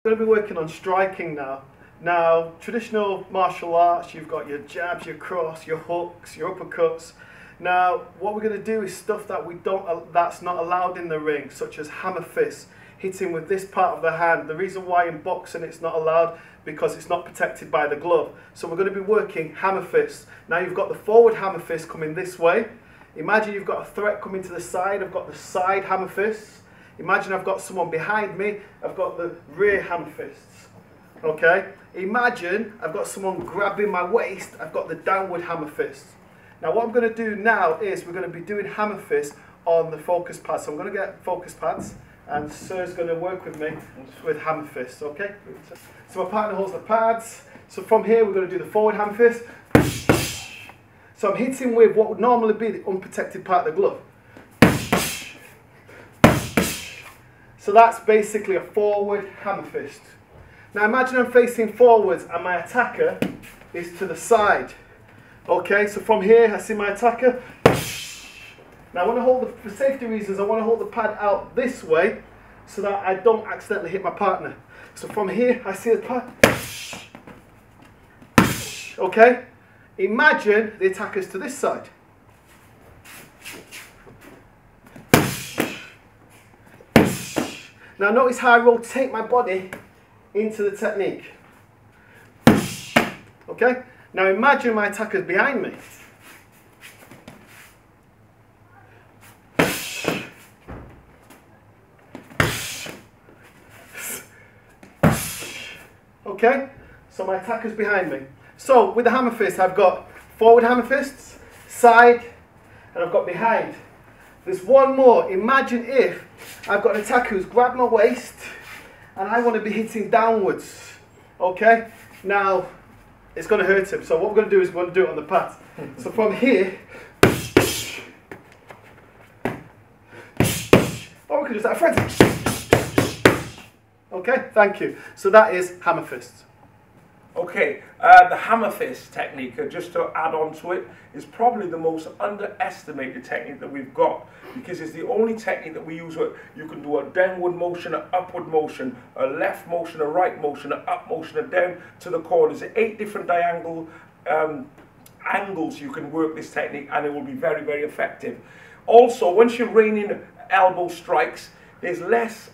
We're going to be working on striking now. Now, traditional martial arts, you've got your jabs, your cross, your hooks, your uppercuts. Now, what we're going to do is stuff that that's not allowed in the ring, such as hammer fists, hitting with this part of the hand. The reason why in boxing it's not allowed, because it's not protected by the glove. So we're going to be working hammer fists. Now you've got the forward hammer fist coming this way. Imagine you've got a threat coming to the side. I've got the side hammer fists. Imagine I've got someone behind me, I've got the rear hammer fists, okay? Imagine I've got someone grabbing my waist, I've got the downward hammer fists. Now what I'm going to do now is we're going to be doing hammer fists on the focus pads. So I'm going to get focus pads and Sir's going to work with me with hammer fists, okay? So my partner holds the pads. So from here we're going to do the forward hammer fist. So I'm hitting with what would normally be the unprotected part of the glove. So that's basically a forward hammer fist. Now imagine I'm facing forwards and my attacker is to the side. Okay, so from here I see my attacker. Now I want to hold for safety reasons, I want to hold the pad out this way so that I don't accidentally hit my partner. So from here I see the pad. Okay, imagine the attacker's to this side. Now notice how I rotate my body into the technique. Okay? Now imagine my attacker's behind me. Okay? So my attacker's behind me. So with the hammer fist I've got forward hammer fists, side, and I've got behind. There's one more. Imagine if I've got an attacker who's grabbed my waist and I want to be hitting downwards. Okay? Now, it's going to hurt him. So what we're going to do is we're going to do it on the pads. So from here, or we could just have a friend. Okay? Thank you. So that is hammer fists. Okay, the hammer fist technique, just to add on to it, is probably the most underestimated technique that we've got, because it's the only technique that we use where you can do a downward motion, an upward motion, a left motion, a right motion, an up motion, a down to the corners. 8 different angles you can work this technique, and it will be very, very effective. Also, once you're raining elbow strikes, there's less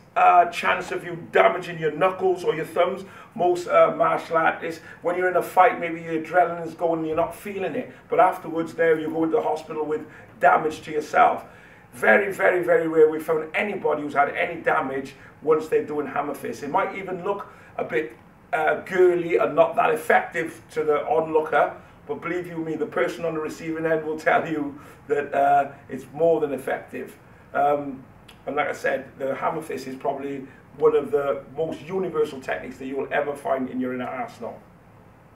chance of you damaging your knuckles or your thumbs. Most martial artists, when you're in a fight, maybe your adrenaline's going and you're not feeling it, but afterwards now you go into hospital with damage to yourself. Very, very, very rare we've found anybody who's had any damage once they're doing hammer fists. It might even look a bit girly and not that effective to the onlooker, but believe you me, the person on the receiving end will tell you that it's more than effective. And like I said, the hammer fist is probably one of the most universal techniques that you will ever find in your inner arsenal.